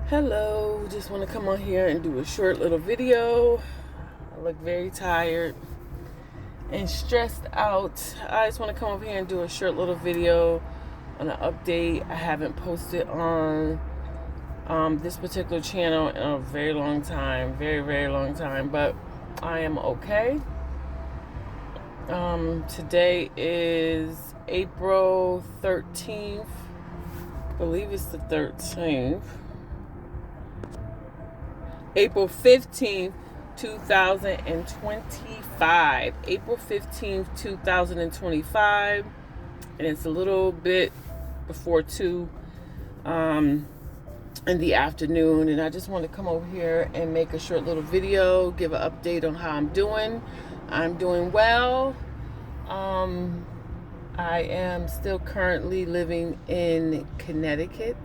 Hello, just want to come on here and do a short little video. I look very tired and stressed out. I just want to come over here and do a short little video on an update. I haven't posted on this particular channel in a very long time, very long time, but I am okay. Today is April 13th. I believe it's the 13th. April 15th, 2025. April 15th, 2025. And it's a little bit before 2 in the afternoon. And I just want to come over here and make a short little video, give an update on how I'm doing. I'm doing well. I am still currently living in Connecticut.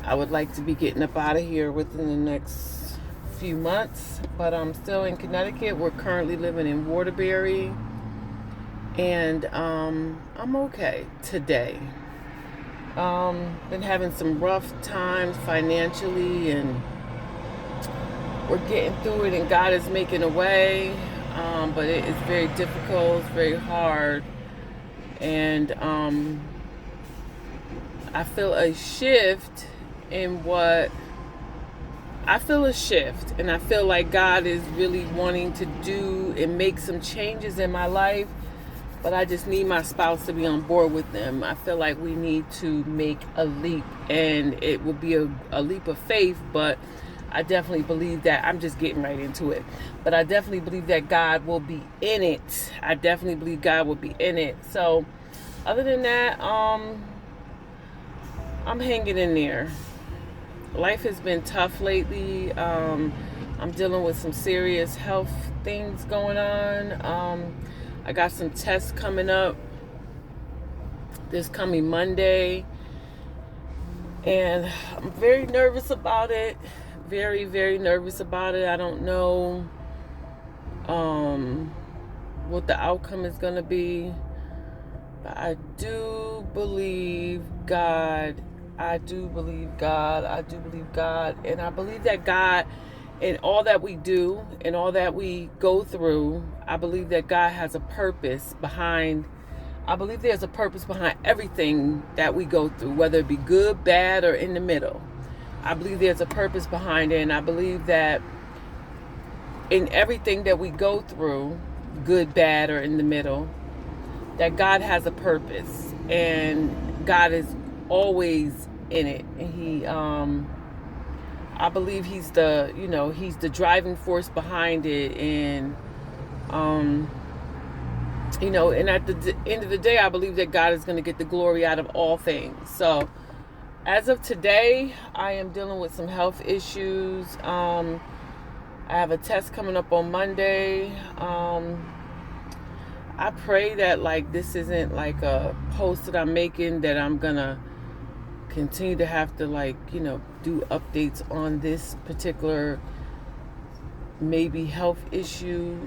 I would like to be getting up out of here within the next few months, but I'm still in Connecticut. We're currently living in Waterbury, and I'm okay today. Been having some rough times financially, and we're getting through it, and God is making a way, but it is very difficult, it's very hard, and I feel a shift in what I feel a shift, and I feel like God is really wanting to do and make some changes in my life, but I just need my spouse to be on board with them. I feel like we need to make a leap, and it will be a leap of faith, but I definitely believe that I'm just getting right into it. But I definitely believe that God will be in it. I definitely believe God will be in it. So other than that, I'm hanging in there. Life has been tough lately. I'm dealing with some serious health things going on. I got some tests coming up this coming Monday, and I'm very nervous about it. Very nervous about it. I don't know what the outcome is going to be, but I do believe God. I do believe God, and I believe that God, in all that we do, and all that we go through, I believe that God has a purpose behind. I believe there's a purpose behind everything that we go through, whether it be good, bad, or in the middle. I believe there's a purpose behind it, and I believe that in everything that we go through, good, bad, or in the middle, that God has a purpose, and God is always in it. And he I believe he's the driving force behind it, and and at the end of the day, I believe that God is going to get the glory out of all things. So as of today, I am dealing with some health issues. I have a test coming up on Monday. I pray that this isn't like a post that I'm making that I'm gonna continue to have to do updates on this particular maybe health issue,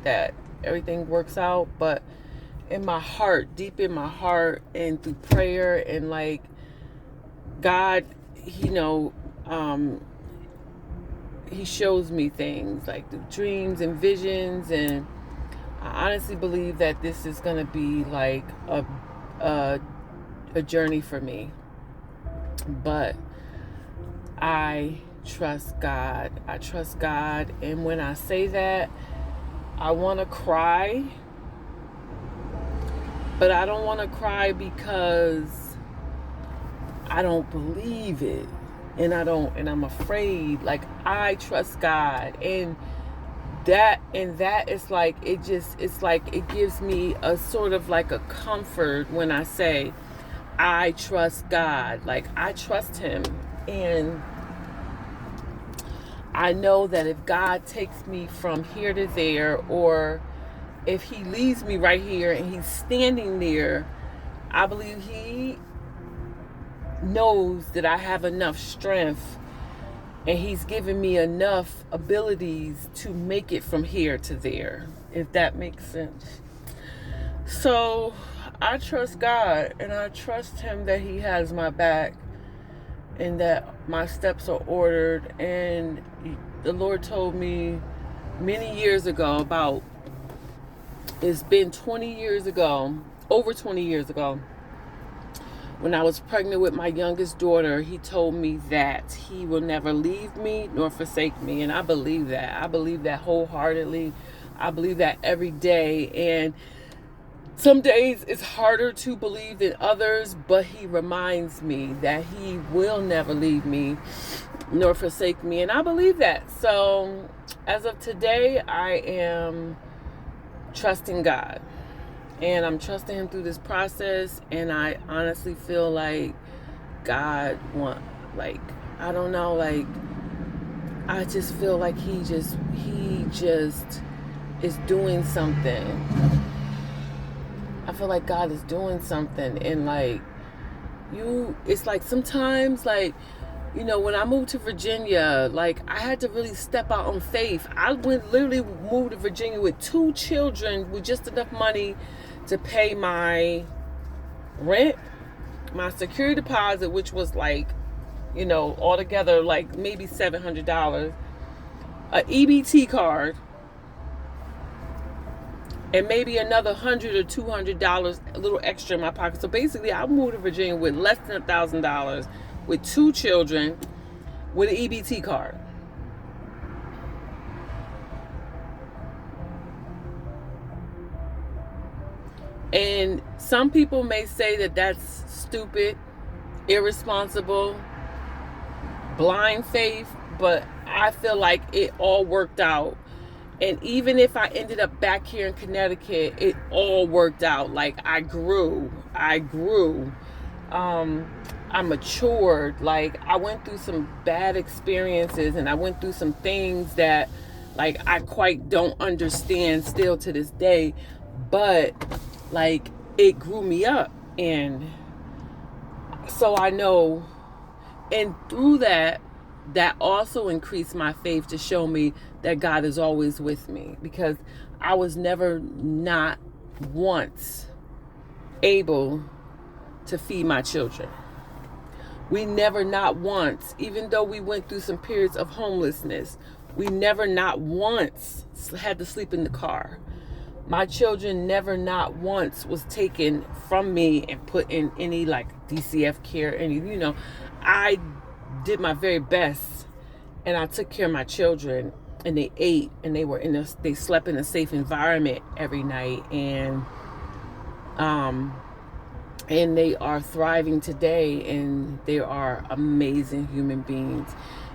that everything works out. But in my heart, deep in my heart, and through prayer, and God, he shows me things like through dreams and visions, and I honestly believe that this is going to be like a journey for me. But I trust God. I trust God. And when I say that, I want to cry. But I don't want to cry because I don't believe it. And I'm afraid. I trust God. And that is it gives me a sort of like a comfort when I say I trust God. I trust him, and I know that if God takes me from here to there, or if he leaves me right here and he's standing there, I believe he knows that I have enough strength, and he's given me enough abilities to make it from here to there, if that makes sense. So I trust God, and I trust him that he has my back. and that my steps are ordered. And the Lord told me many years ago, it's been 20 years ago, over 20 years ago, when I was pregnant with my youngest daughter. He told me that he will never leave me nor forsake me. And I believe that. I believe that wholeheartedly. I believe that every day. And some days it's harder to believe than others, but he reminds me that he will never leave me nor forsake me. And I believe that. So as of today, I am trusting God. And I'm trusting him through this process. And I honestly feel like God I don't know, I just feel like he just is doing something. I feel like God is doing something. And it's like sometimes, when I moved to Virginia, I had to really step out on faith. I literally moved to Virginia with 2 children with just enough money to pay my rent, my security deposit, which was altogether maybe $700, an EBT card, and maybe another $100 or $200 a little extra in my pocket. So basically, I moved to Virginia with less than $1,000, with 2 children, with an EBT card. And some people may say that that's stupid, irresponsible, blind faith, but I feel like it all worked out. And even if I ended up back here in Connecticut, it all worked out. I grew. I matured. I went through some bad experiences, and I went through some things that I quite don't understand still to this day, but it grew me up. And so I know, and through that also increased my faith to show me that God is always with me, because I was never not once able to feed my children. We never not once, even though we went through some periods of homelessness, we never not once had to sleep in the car. My children never not once was taken from me and put in any DCF care. I did my very best, and I took care of my children, and they ate, and they slept in a safe environment every night, and they are thriving today, and they are amazing human beings,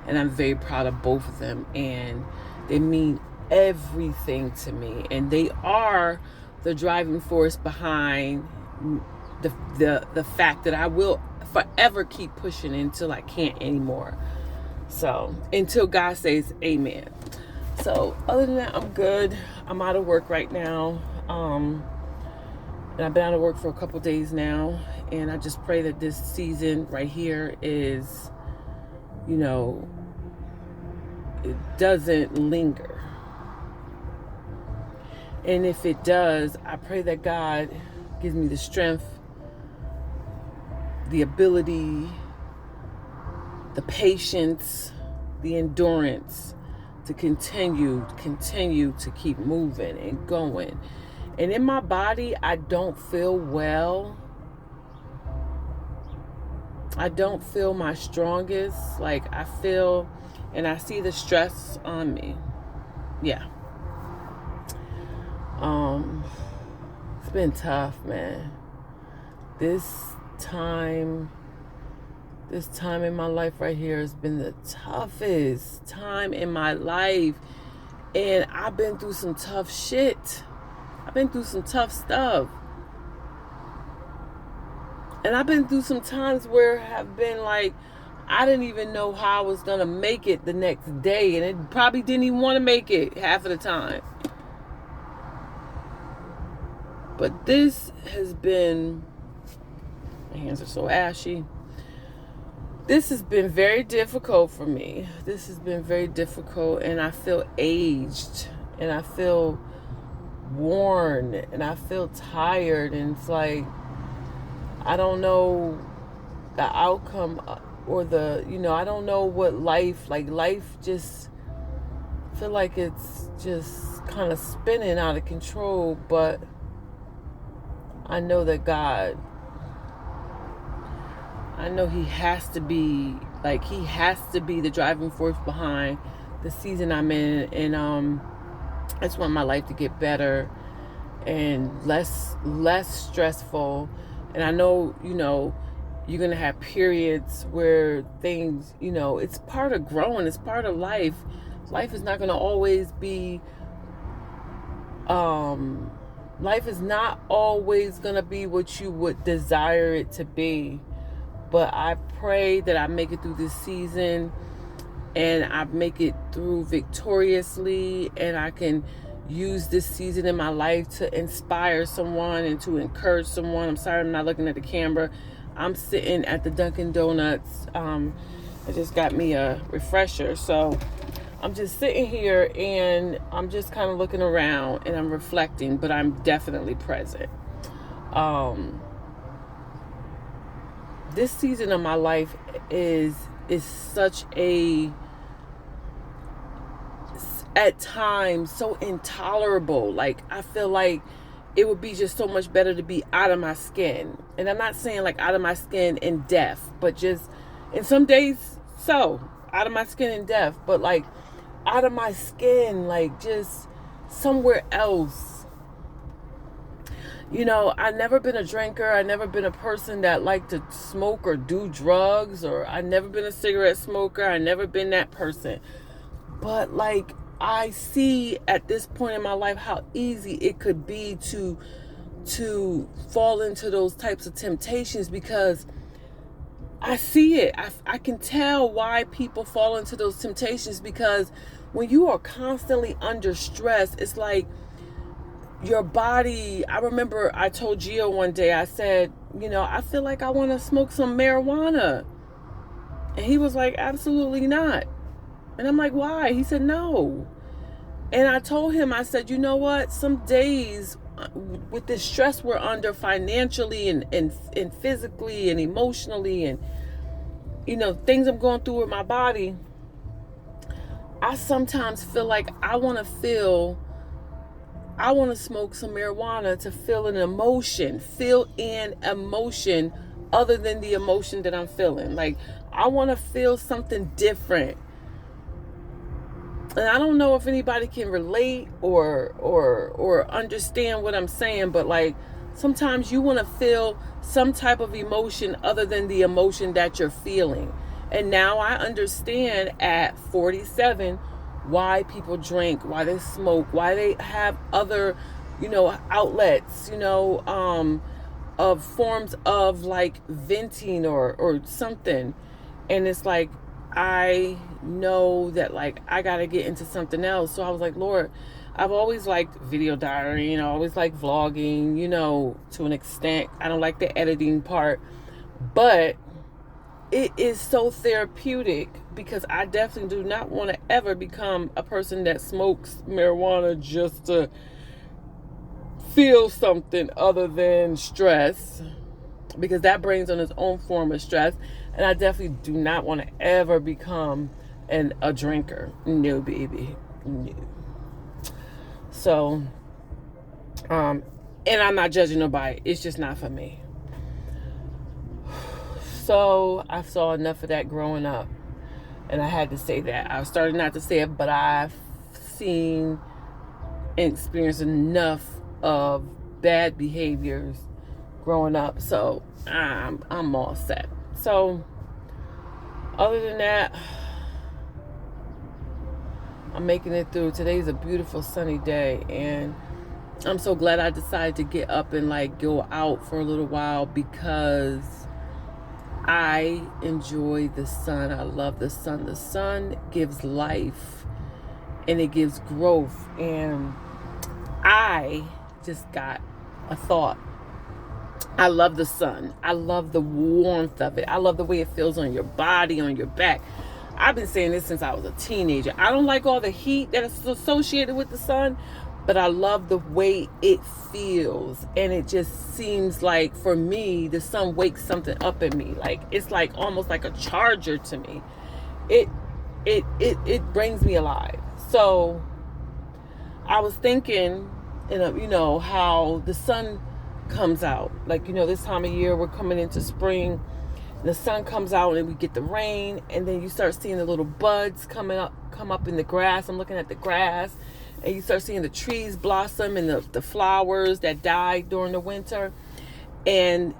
and I'm very proud of both of them, and they mean everything to me, and they are the driving force behind the fact that I will forever keep pushing until I can't anymore. So until God says amen. So other than that, I'm good. I'm out of work right now, and I've been out of work for a couple days now, and I just pray that this season right here is, it doesn't linger. And if it does, I pray that God gives me the strength, the ability, the patience, the endurance to continue to keep moving and going. And in my body, I don't feel well. I don't feel my strongest. I feel, and I see the stress on me. Yeah. It's been tough, man. This time in my life right here has been the toughest time in my life. And I've been through some tough shit. I've been through some tough stuff. And I've been through some times where I've been I didn't even know how I was going to make it the next day. And it probably didn't even want to make it half of the time. But this has been, my hands are so ashy. This has been very difficult for me. This has been very difficult, and I feel aged, and I feel worn, and I feel tired, and it's I don't know the outcome the, I don't know what life just feel like it's just kind of spinning out of control. But I know that God, I know he has to be the driving force behind the season I'm in. And I just want my life to get better and less stressful. And I know, you're going to have periods where things, it's part of growing, it's part of life. Life is not going to always be life is not always going to be what you would desire it to be. But I pray that I make it through this season and I make it through victoriously, and I can use this season in my life to inspire someone and to encourage someone. I'm sorry I'm not looking at the camera. I'm sitting at the Dunkin' Donuts. I just got me a refresher. So I'm just sitting here and I'm just kind of looking around and I'm reflecting, but I'm definitely present. This season of my life is such a, at times, so intolerable. Like, I feel like it would be just so much better to be out of my skin. And I'm not saying like out of my skin in death, but just in some days, so out of my skin in death, but like out of my skin, like just somewhere else. I never been a drinker. I never been a person that liked to smoke or do drugs, or I never been a cigarette smoker. I never been that person. But like, I see at this point in my life how easy it could be to fall into those types of temptations, because I see it. I can tell why people fall into those temptations, because when you are constantly under stress, it's like your body. I remember I told Gio one day, I said, I feel like I want to smoke some marijuana. And he was like, absolutely not. And I'm like, why? He said, no. And I told him, I said, you know what? Some days with the stress we're under financially and physically and emotionally and, things I'm going through with my body, I sometimes feel like I want to smoke some marijuana to feel an emotion other than the emotion that I'm feeling. Like, I want to feel something different. And I don't know if anybody can relate or understand what I'm saying, but like, sometimes you want to feel some type of emotion other than the emotion that you're feeling. And now I understand at 47 why people drink, why they smoke, why they have other, outlets, of forms of like venting or something. And it's like, I know that like I gotta get into something else. So I was like, Lord, I've always liked video diary, always like vlogging, to an extent. I don't like the editing part, but it is so therapeutic, because I definitely do not want to ever become a person that smokes marijuana just to feel something other than stress, because that brings on its own form of stress. And I definitely do not want to ever become a drinker. No, baby. No. So, and I'm not judging nobody. It's just not for me. So I saw enough of that growing up. And I had to say that. I started not to say it, but I've seen and experienced enough of bad behaviors growing up. So I'm all set. So other than that, I'm making it through. Today's a beautiful sunny day, and I'm so glad I decided to get up and like go out for a little while, because I enjoy the sun. I love the sun. The sun gives life and it gives growth. And I just got a thought. I love the sun. I love the warmth of it. I love the way it feels on your body, on your back. I've been saying this since I was a teenager. I don't like all the heat that is associated with the sun, but I love the way it feels. And it just seems like, for me, the sun wakes something up in me. Like, it's like almost like a charger to me. It brings me alive. So I was thinking, how the sun comes out. Like, this time of year, we're coming into spring. The sun comes out and we get the rain, and then you start seeing the little buds come up in the grass. I'm looking at the grass, and you start seeing the trees blossom and the flowers that died during the winter. And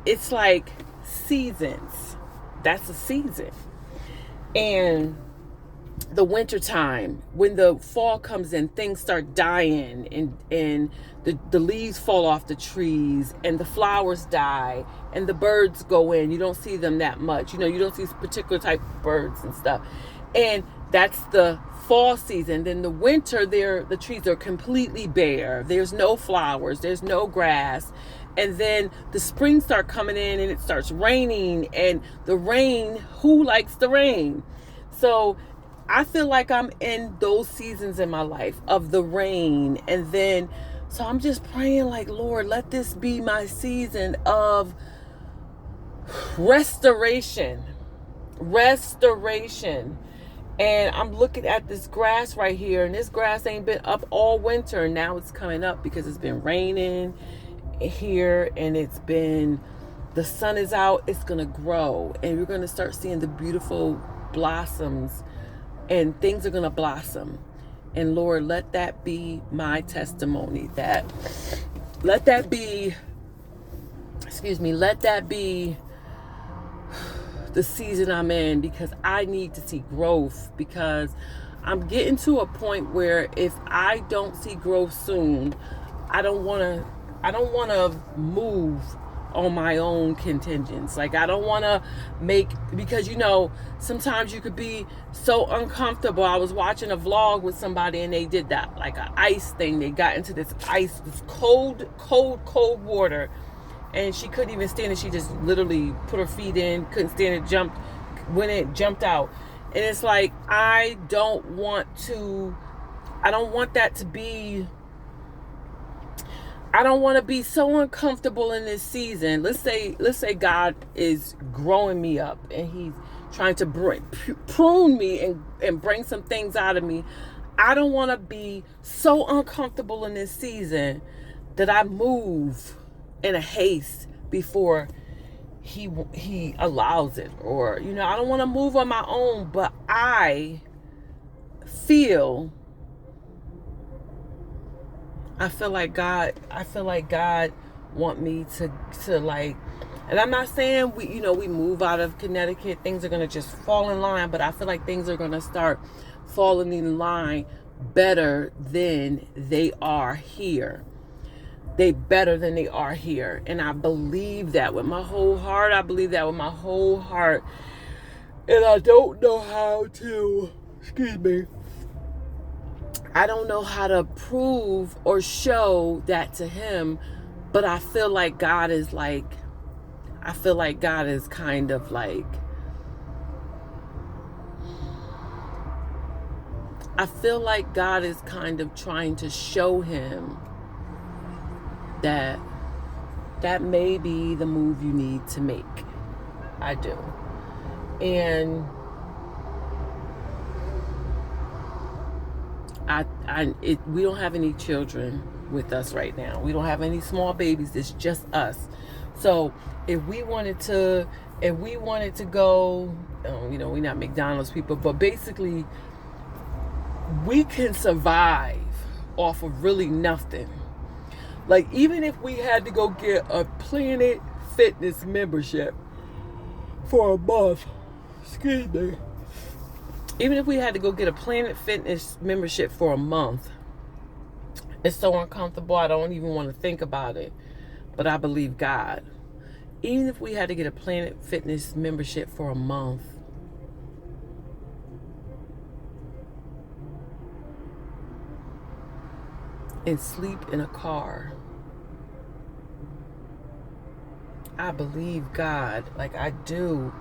it's like seasons. That's a season. And the winter time, when the fall comes in, things start dying, and the leaves fall off the trees, and the flowers die, and the birds go in. You don't see them that much. You don't see particular type of birds and stuff. And that's the fall season. Then the winter, the trees are completely bare. There's no flowers. There's no grass. And then the spring start coming in, and it starts raining. And the rain, who likes the rain? So I feel like I'm in those seasons in my life of the rain. And then, so I'm just praying like, Lord, let this be my season of restoration. And I'm looking at this grass right here, and this grass ain't been up all winter. And now it's coming up because it's been raining here, and the sun is out. It's going to grow, and we're going to start seeing the beautiful blossoms, and things are going to blossom. And Lord, let that be my testimony. Let that be the season I'm in, because I need to see growth, because I'm getting to a point where if I don't see growth soon, I don't want to move on my own contingents. Like, I don't want to because sometimes you could be so uncomfortable. I was watching a vlog with somebody, and they did that, like an ice thing. They got into this cold water, and she couldn't even stand it. She just literally put her feet in, couldn't stand it, jumped out. And it's like, I don't want to be so uncomfortable in this season. Let's say God is growing me up, and he's trying to prune me and bring some things out of me. I don't want to be so uncomfortable in this season that I move in a haste before he allows it. Or, I don't want to move on my own, but I feel like God want me to like, and I'm not saying we move out of Connecticut, things are going to just fall in line, but I feel like things are going to start falling in line better than they are here. And I believe that with my whole heart. And I don't know how to, I don't know how to prove or show that to him, but I feel like God is kind of like, I feel like God is kind of trying to show him that may be the move you need to make. I do. And we don't have any children with us right now. We don't have any small babies. It's just us. So if we wanted to go, we're not McDonald's people, but basically we can survive off of really nothing. Like, even if we had to go get a Planet Fitness membership for a month, even if we had to go get a Planet Fitness membership for a month, it's so uncomfortable, I don't even want to think about it. But I believe God. Even if we had to get a Planet Fitness membership for a month, and sleep in a car, I believe God, like I do.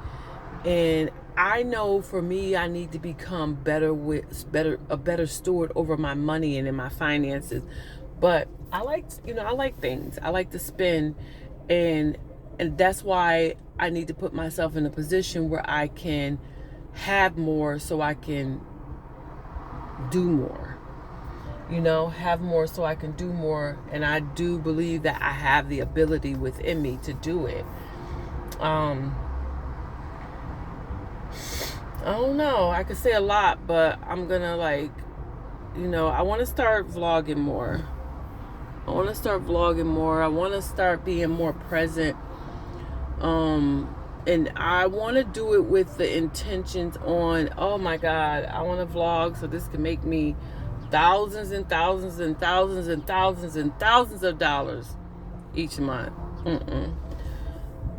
And I know for me, I need to become a better steward over my money and in my finances. But I like things. I like to spend, and that's why I need to put myself in a position where I can have more so I can do more. Have more so I can do more, and I do believe that I have the ability within me to do it. I don't know. I could say a lot, but I'm gonna I want to start vlogging more. I want to start being more present. And I want to do it with the intentions on, oh my God, I want to vlog so this can make me thousands and thousands and thousands and thousands and thousands of dollars each month.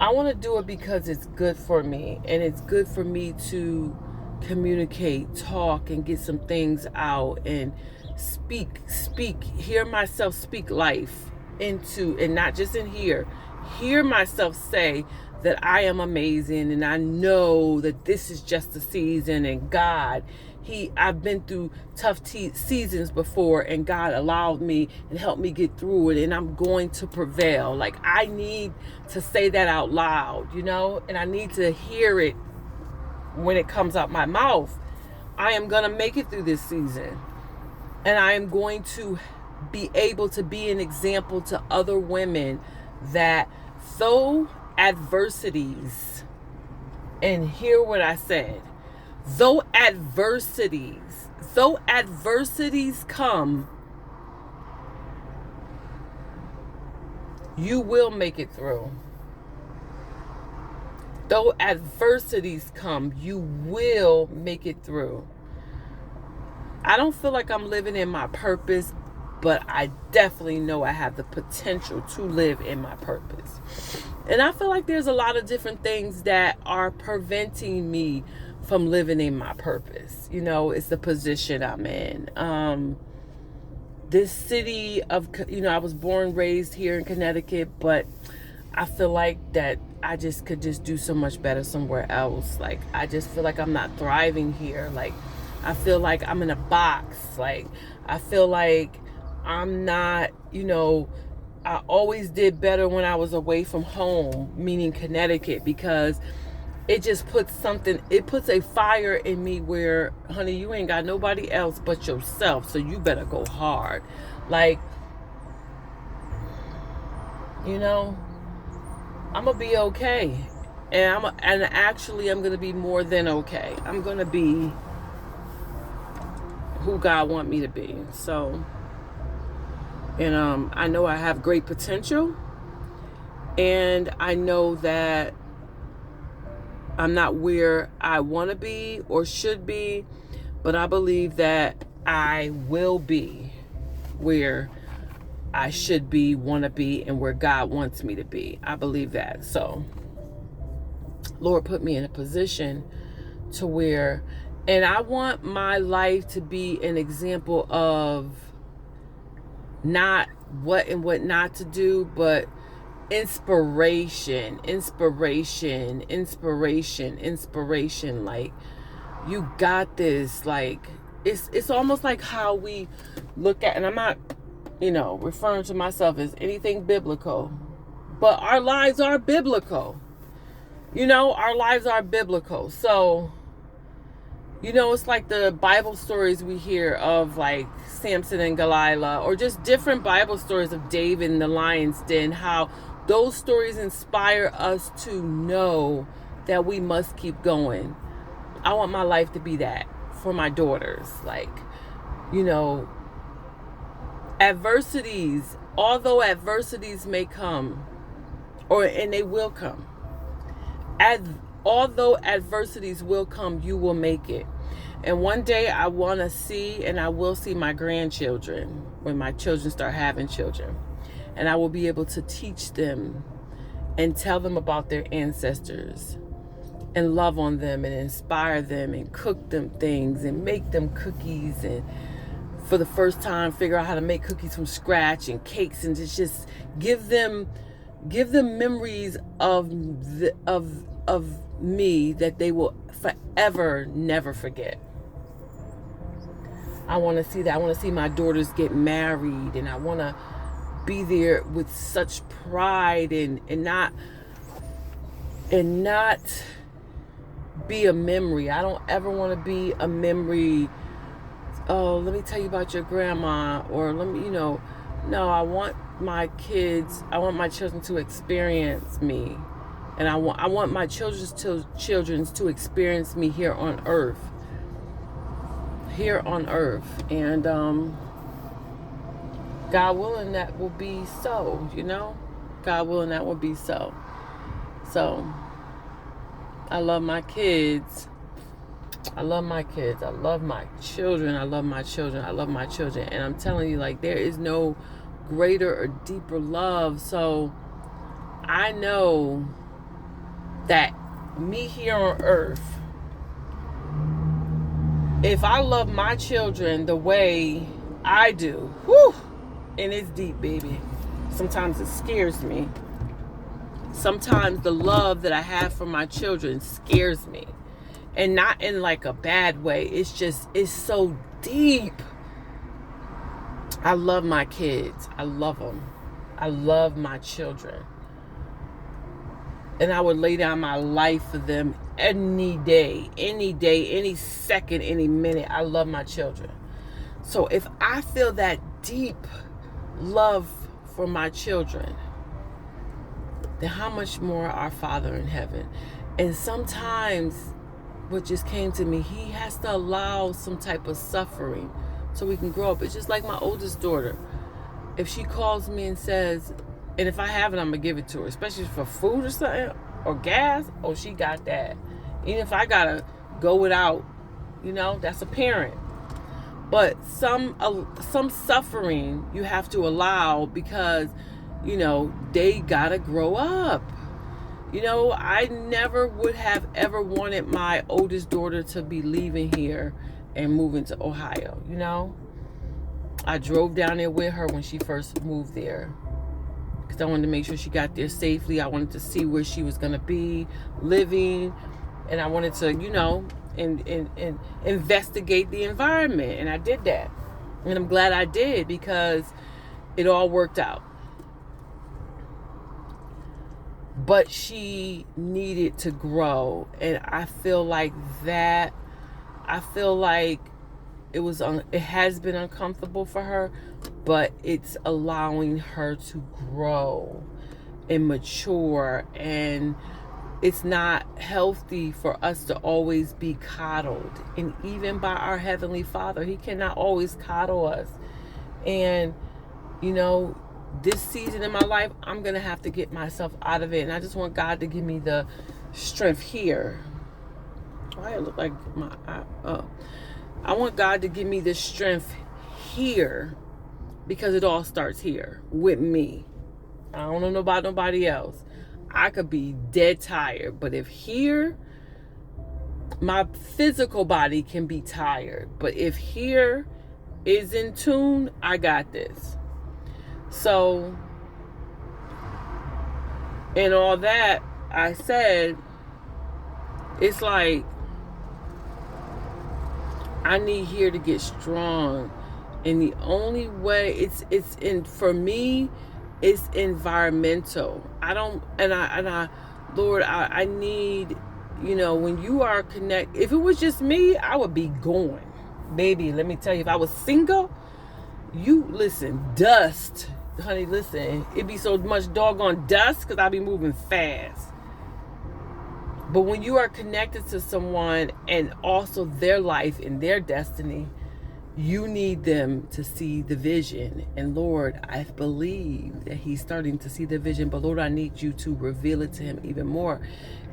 I want to do it because it's good for me, and it's good for me to communicate, talk, and get some things out, and hear myself speak life into, and not just in here, hear myself say that I am amazing, and I know that this is just a season, and God, I've been through tough seasons before, and God allowed me and helped me get through it, and I'm going to prevail. Like, I need to say that out loud, and I need to hear it when it comes out my mouth. I am going to make it through this season, and I am going to be able to be an example to other women that though adversities, and hear what I said, though adversities come, you will make it through. Though adversities come, you will make it through. I don't feel like I'm living in my purpose, but I definitely know I have the potential to live in my purpose. And I feel like there's a lot of different things that are preventing me from living in my purpose. It's the position I'm in. This city of, I was born, raised here in Connecticut, but I feel like that I just could just do so much better somewhere else. Like, I just feel like I'm not thriving here. Like, I feel like I'm in a box. Like, I feel like I'm not, I always did better when I was away from home, meaning Connecticut, because it just puts a fire in me where, honey, you ain't got nobody else but yourself, so you better go hard. Like, I'm gonna be okay, and actually I'm gonna be more than okay. I'm gonna be who God want me to be. So, and I know I have great potential, and I know that I'm not where I want to be or should be, but I believe that I will be where I should be, want to be, and where God wants me to be. I believe that. So, Lord put me in a position to where, and I want my life to be an example of not what and what not to do, but inspiration. Like, you got this. Like, it's almost like how we look at, and I'm not, referring to myself as anything biblical, but our lives are biblical. Our lives are biblical. So, it's like the Bible stories we hear of, like Samson and Delilah, or just different Bible stories of David in the lion's den, how those stories inspire us to know that we must keep going. I want my life to be that for my daughters. Like, although adversities may come, and they will come, although adversities will come, you will make it. And one day I want to see, and I will see my grandchildren when my children start having children. And I will be able to teach them and tell them about their ancestors and love on them and inspire them and cook them things and make them cookies, and for the first time figure out how to make cookies from scratch and cakes, and just give them memories of of me that they will forever never forget. I want to see that. I want to see my daughters get married, and I want to be there with such pride and not be a memory. I don't ever want to be a memory. Oh, let me tell you about your grandma, or let me, no, I want my children to experience me. And I want my children to experience me here on earth. And God willing, that will be so, God willing, that will be so. So I love my kids. I love my kids. I love my children. I love my children. I love my children. And I'm telling you, like, there is no greater or deeper love. So I know that me here on earth, if I love my children the way I do, whew, and it's deep, baby. Sometimes it scares me. Sometimes the love that I have for my children scares me. And not in like a bad way. It's so deep. I love my kids. I love them. I love my children. And I would lay down my life for them any day, any second, any minute. I love my children. So if I feel that deep love for my children, then how much more our Father in heaven? And sometimes what just came to me, he has to allow some type of suffering so we can grow up. It's just like my oldest daughter. If she calls me and says, and if I have it, I'm going to give it to her, especially for food or something, or gas, oh, she got that. Even if I got to go without, that's a parent. But some suffering you have to allow because, they got to grow up. I never would have ever wanted my oldest daughter to be leaving here and moving to Ohio, I drove down there with her when she first moved there because I wanted to make sure she got there safely. I wanted to see where she was going to be living, and I wanted to, and investigate the environment, and I did that. And I'm glad I did because it all worked out. But she needed to grow, and I feel like it has been uncomfortable for her, but it's allowing her to grow and mature, and it's not healthy for us to always be coddled. And even by our Heavenly Father, He cannot always coddle us. And this season in my life, I'm going to have to get myself out of it. And I just want God to give me the strength here. Why it look like my eye? Oh. I want God to give me the strength here because it all starts here with me. I don't know about nobody else. I could be dead tired, but if here, my physical body can be tired. But if here is in tune, I got this. So, and all that I said, it's like I need here to get strong, and the only way for me, it's environmental. Lord, I need, when you are connected. If it was just me, I would be going, baby. Let me tell you, if I was single, dust. Honey, listen, it be so much doggone dust because I be moving fast. But when you are connected to someone and also their life and their destiny, you need them to see the vision. And Lord, I believe that He's starting to see the vision, but Lord, I need you to reveal it to him even more.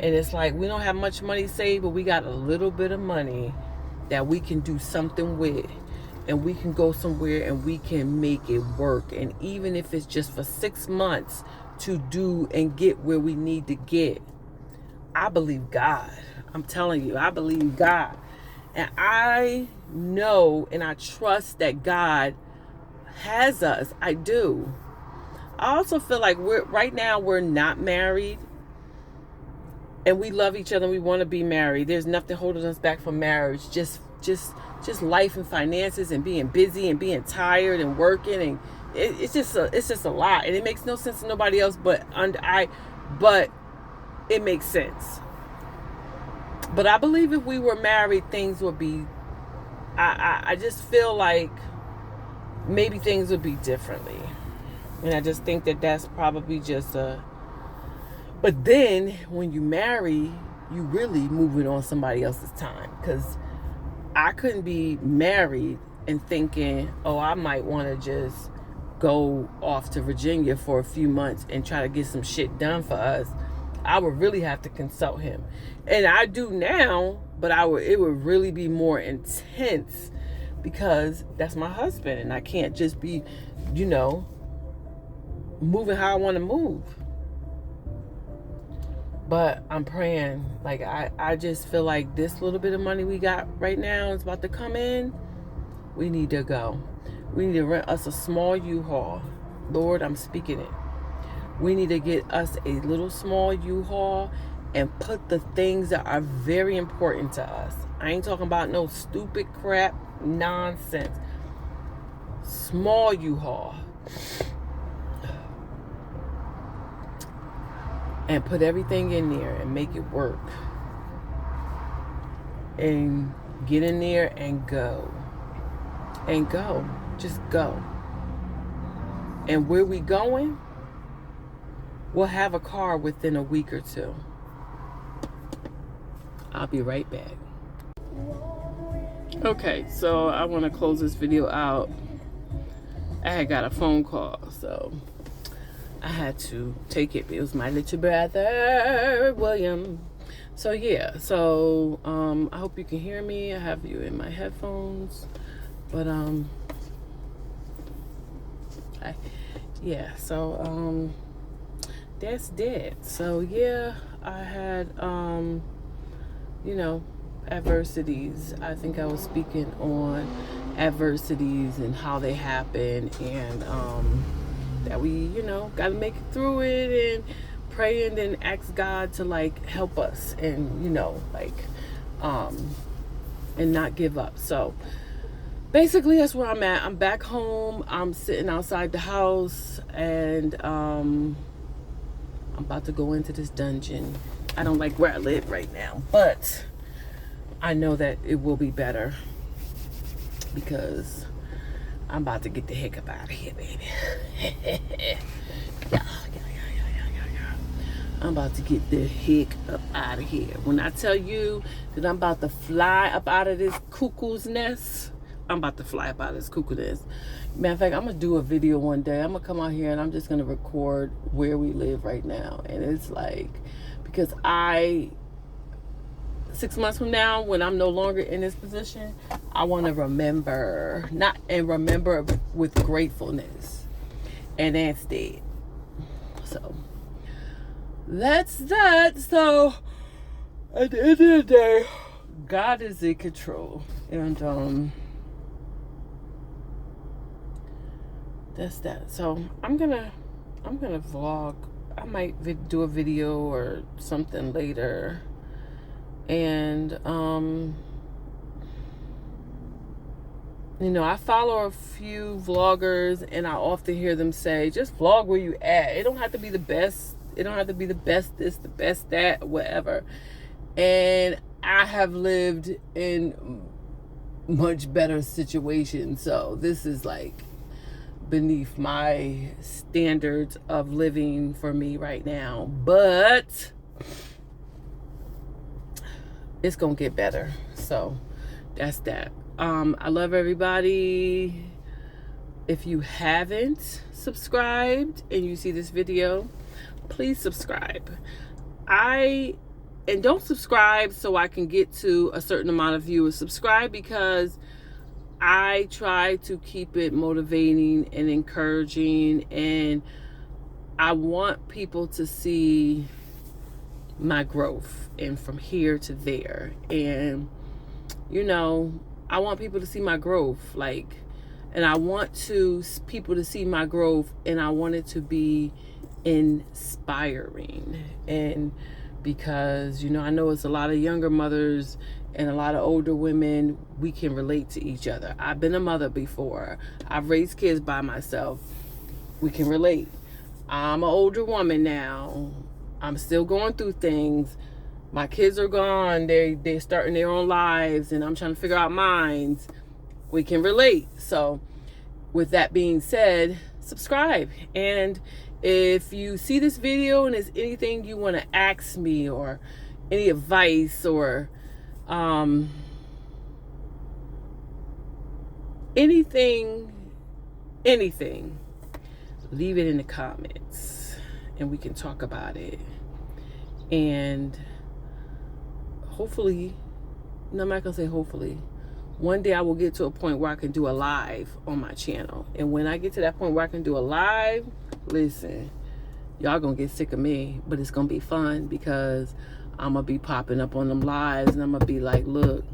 And it's like, we don't have much money saved, but we got a little bit of money that we can do something with. And we can go somewhere and we can make it work. And even if it's just for 6 months to do and get where we need to get, I believe God. I'm telling you, I believe God. And I know and I trust that God has us. I do. I also feel like right now we're not married. and we love each other and we want to be married. There's nothing holding us back from marriage. Just life and finances and being busy and being tired and working, and it's just a lot, and it makes no sense to nobody else but it makes sense. But I believe if we were married, things would be, I just feel like maybe things would be differently. And I just think that that's probably just but then when you marry, you really moving on somebody else's time. Because I couldn't be married and thinking, oh, I might want to just go off to Virginia for a few months and try to get some shit done for us. I would really have to consult him. And I do now, but it would really be more intense because that's my husband and I can't just be, moving how I want to move. But I'm praying, like I just feel like this little bit of money we got right now is about to come in. We need to go. We need to rent us a small U-Haul. Lord, I'm speaking it. We need to get us a little small U-Haul and put the things that are very important to us. I ain't talking about no stupid crap nonsense. Small U-Haul. And put everything in there and make it work. And get in there and go. And go. Just go. And where we going? We'll have a car within a week or two. I'll be right back. Okay, so I want to close this video out. I had got a phone call, so I had to take it. It was my little brother, William. So yeah, so I hope you can hear me. I have you in my headphones, but that's dead. So yeah, I had adversities. I think I was speaking on adversities and how they happen, and that we got to make it through it and pray and then ask God to help us and and not give up. So basically that's where I'm at. I'm back home. I'm sitting outside the house and I'm about to go into this dungeon. I don't like where I live right now, but I know that it will be better because I'm about to get the heck up out of here, baby. Yeah. I'm about to get the heck up out of here. When I tell you that I'm about to fly up out of this cuckoo's nest, I'm about to fly up out of this cuckoo's nest. Matter of fact, I'm going to do a video one day. I'm going to come out here and I'm just going to record where we live right now. And it's because 6 months from now, when I'm no longer in this position, I want to remember with gratefulness. And that's dead. So that's that. So at the end of the day, God is in control. And that's that. So I'm gonna vlog. I might do a video or something later. And I follow a few vloggers and I often hear them say, just vlog where you at. It don't have to be the best. It don't have to be the best this, the best that, whatever. And I have lived in much better situations. So this is beneath my standards of living for me right now. But it's gonna get better. So that's that. I love everybody. If you haven't subscribed and you see this video, please subscribe. And don't subscribe so I can get to a certain amount of viewers. Subscribe because I try to keep it motivating and encouraging, and I want people to see my growth and from here to there. And I want people to see my growth, and I want people to see my growth, and I want it to be inspiring, and because, you know, I know it's a lot of younger mothers and a lot of older women. We can relate to each other. I've been a mother before. I've raised kids by myself. We can relate. I'm an older woman now. I'm still going through things. My kids are gone. They're starting their own lives, and I'm trying to figure out mine. We can relate. So with that being said, subscribe. And if you see this video and there's anything you want to ask me, or any advice, or anything, leave it in the comments and we can talk about it. And hopefully, no, I'm not gonna say hopefully, one day I will get to a point where I can do a live on my channel. And when I get to that point where I can do a live, listen, y'all gonna get sick of me, but it's gonna be fun, because I'm gonna be popping up on them lives and I'm gonna be like, look,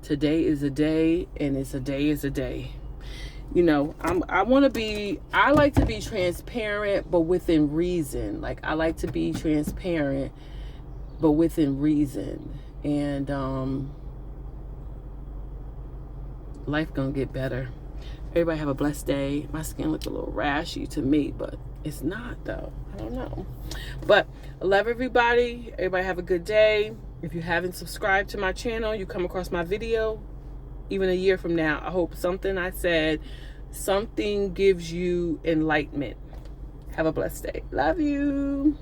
today is a day, and it's a day is a day. You know, I like to be transparent, but within reason. Like, I like to be transparent, but within reason. And life gonna get better. Everybody have a blessed day. My skin looks a little rashy to me, but it's not though. I don't know. But I love everybody. Everybody have a good day. If you haven't subscribed to my channel, you come across my video even a year from now, I hope something I said, something gives you enlightenment. Have a blessed day. Love you.